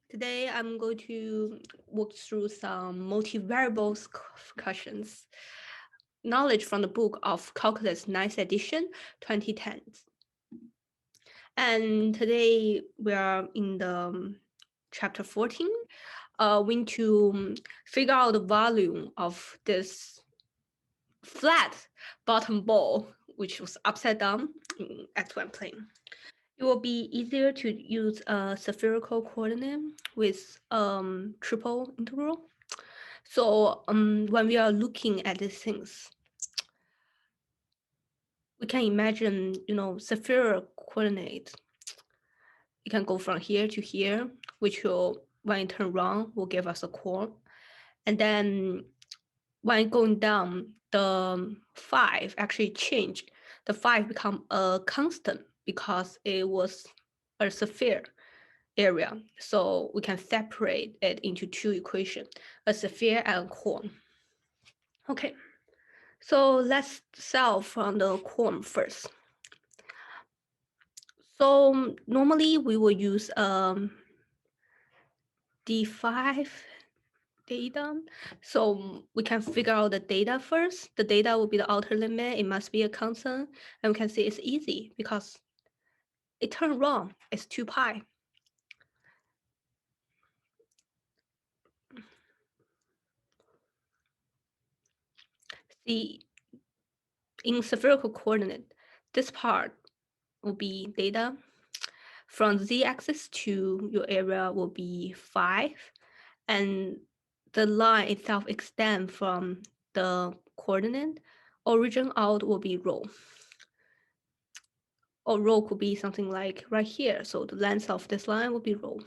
Today I'm going to walk through some multivariables questions, knowledge from the book of Calculus 9th edition 2010. And today we are in the chapter 14. We need to figure out the volume of this flat bottom ball, which was upside down in x1 plane. It will be easier to use a spherical coordinate with triple integral. So when we are looking at these things, we can imagine, spherical coordinate. It can go from here to here, which will, when it turn round, will give us a chord. And then when going down, the 5 actually change. The 5 become a constant because it was a sphere area. So we can separate it into two equations, a sphere and a cone. Okay, so let's solve from the cone first. So normally we will use D5 data. So we can figure out the data first. The data will be the outer limit. It must be a constant. And we can see it's easy because it turned wrong. It's 2 pi. See, in spherical coordinate, this part will be data. From z-axis to your area will be 5. And the line itself extends from the coordinate. Origin out will be rho. Or rho could be something like right here. So the length of this line will be rho.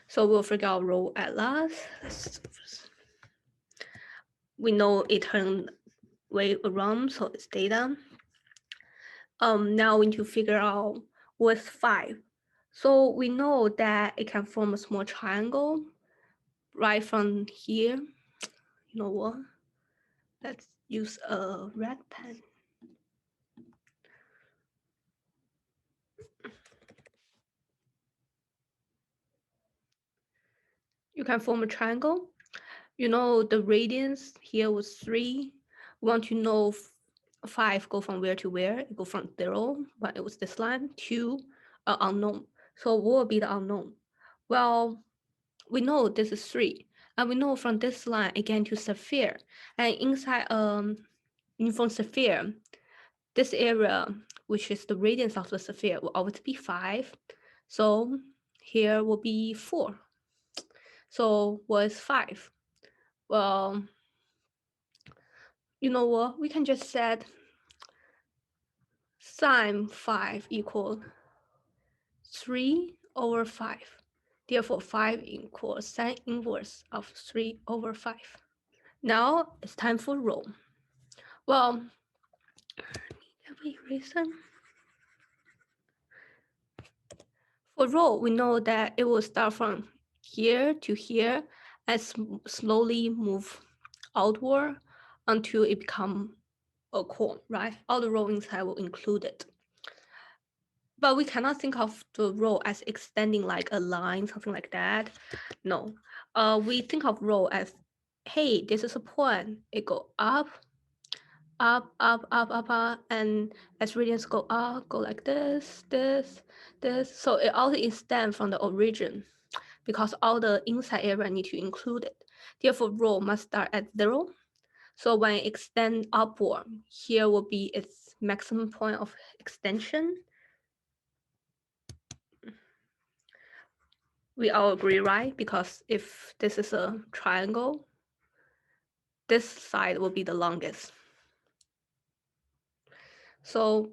So we'll figure out rho at last. We know it turned way around, so it's data. Now we need to figure out what's 5. So we know that it can form a small triangle right from here. You know what? Let's use a red pen. You can form a triangle. You know the radius here was 3. We want to know 5 go from where to where. It go from 0, but it was this line, to unknown. So what will be the unknown? Well, we know this is 3. And we know from this line again to sphere. And inside uniform sphere, this area, which is the radius of the sphere, will always be 5. So here will be 4. So what's 5? Well, you know what? We can just set sine 5 equal 3 over 5. Therefore, 5 equals sine inverse of 3 over 5. Now it's time for rho. Well, can we erase them? For rho, we know that it will start from here to here and slowly move outward until it become a cone, right? All the rho inside will include it. But we cannot think of the rho as extending like a line, something like that. No. We think of rho as, hey, this is a point. It go up, up, up, up, up, up, and as radians go up, go like this, this, this. So it all extends from the origin because all the inside area need to include it. Therefore, rho must start at 0. So when it extend upward, here will be its maximum point of extension. We all agree, right? Because if this is a triangle, this side will be the longest. So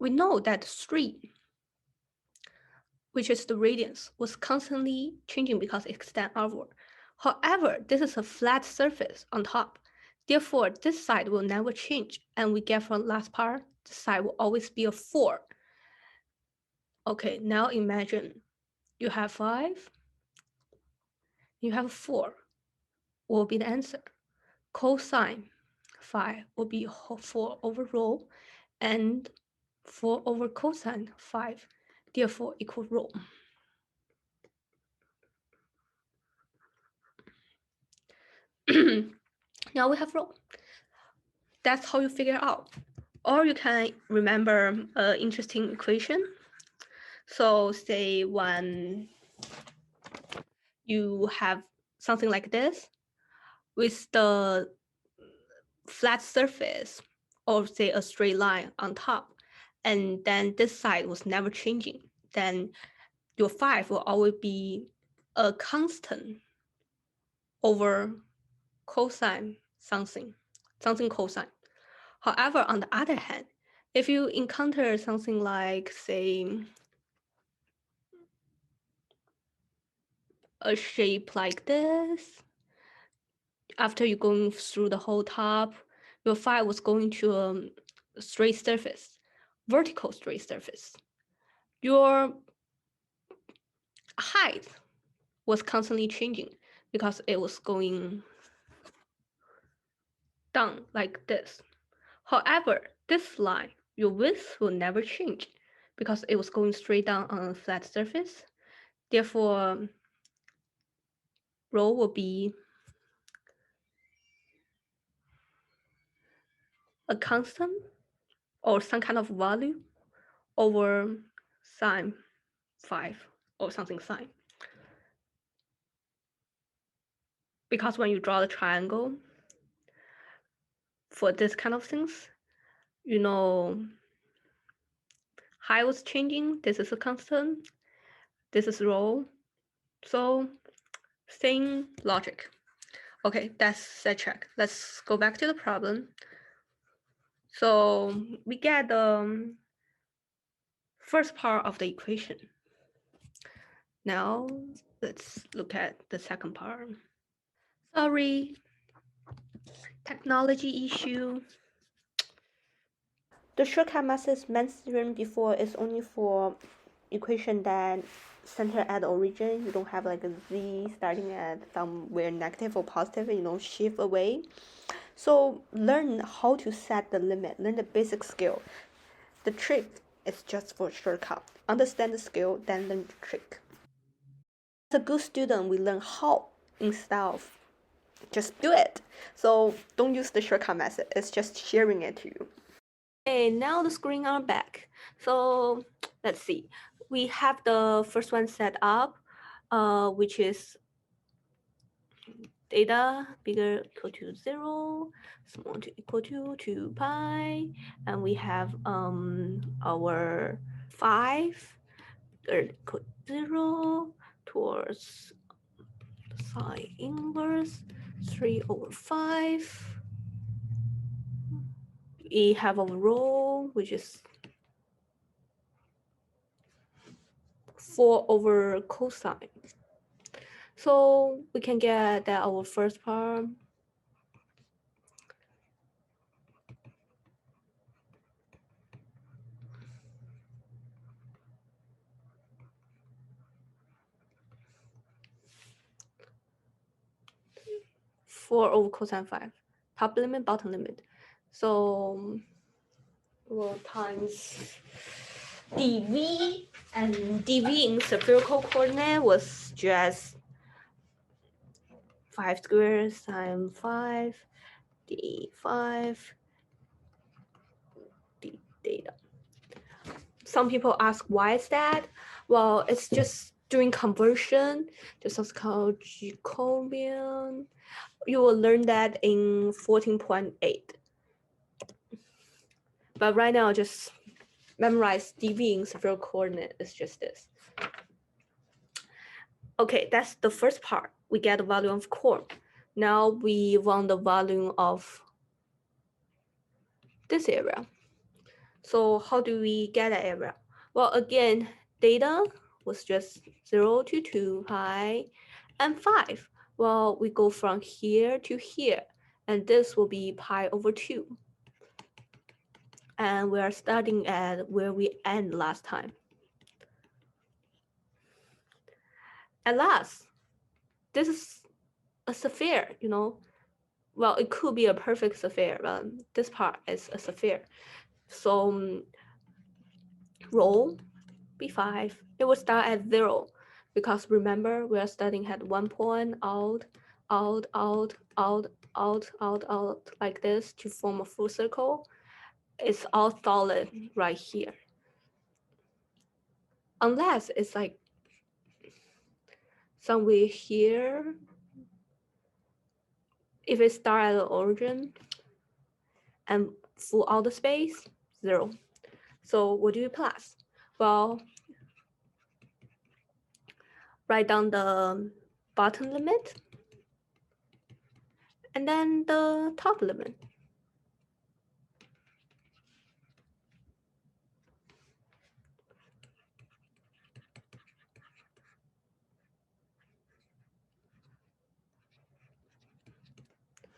we know that 3, which is the radius, was constantly changing because it extends outward. However, this is a flat surface on top. Therefore, this side will never change. And we get from last part, the side will always be a 4. Okay, now imagine you have 5, you have 4. What will be the answer? Cosine 5 will be 4 over rho, and 4 over cosine 5, therefore equal rho. Now we have row. That's how you figure out. Or you can remember an interesting equation. So say when you have something like this with the flat surface or say a straight line on top, and then this side was never changing, then your 5 will always be a constant over cosine something cosine. However, on the other hand, if you encounter something like, say, a shape like this, after you're going through the whole top, your 5 was going to a straight surface, vertical straight surface. Your height was constantly changing because it was going down like this. However, this line, your width will never change because it was going straight down on a flat surface. Therefore, rho will be a constant or some kind of value over sine 5 or something sine. Because when you draw the triangle for this kind of things, you know, height was changing, this is a constant, this is rho. So same logic. Okay, that's sidetrack. Let's go back to the problem. So we get the first part of the equation. Now let's look at the second part. Sorry, technology issue. The shortcut method mentioned before is only for equation that center at the origin. You don't have like a z starting at somewhere negative or positive, shift away. So learn how to set the limit, learn the basic skill. The trick is just for shortcut. Understand the skill, then learn the trick. As a good student, we learn how instead of just do it. So don't use the shortcut method. It's just sharing it to you. Okay, now the screen are back. So let's see. We have the first one set up, which is data bigger equal to 0, small to equal to 2 pi, and we have our 5 bigger equal to 0 towards sine inverse 3 over 5. We have a rho, which is 4 over cosine. So we can get that our first part 4 over cosine 5, top limit, bottom limit. So we'll times dv, and dv in spherical coordinate was just 5 squared sine 5 d5 d data. Some people ask why is that? Well, it's just doing conversion, just as called Jacobian. You will learn that in 14.8. But right now, just memorize dv in spherical coordinate. It's just this. Okay, that's the first part. We get the volume of core. Now we want the volume of this area. So how do we get that area? Well, again, data was just 0 to 2 pi and 5. Well, we go from here to here, and this will be pi over 2. And we are starting at where we end last time. At last, this is a sphere, Well, it could be a perfect sphere, but this part is a sphere. So rho B5, it will start at 0 because remember we are starting at 1 point out out, out, out, out, out, out, like this to form a full circle. It's all solid right here. Unless it's like somewhere here, if it start at the origin and full outer space, 0. So what do you plus? Well, write down the bottom limit and then the top limit.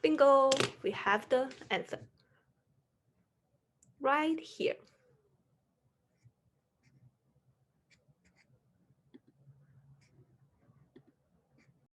Bingo, we have the answer right here.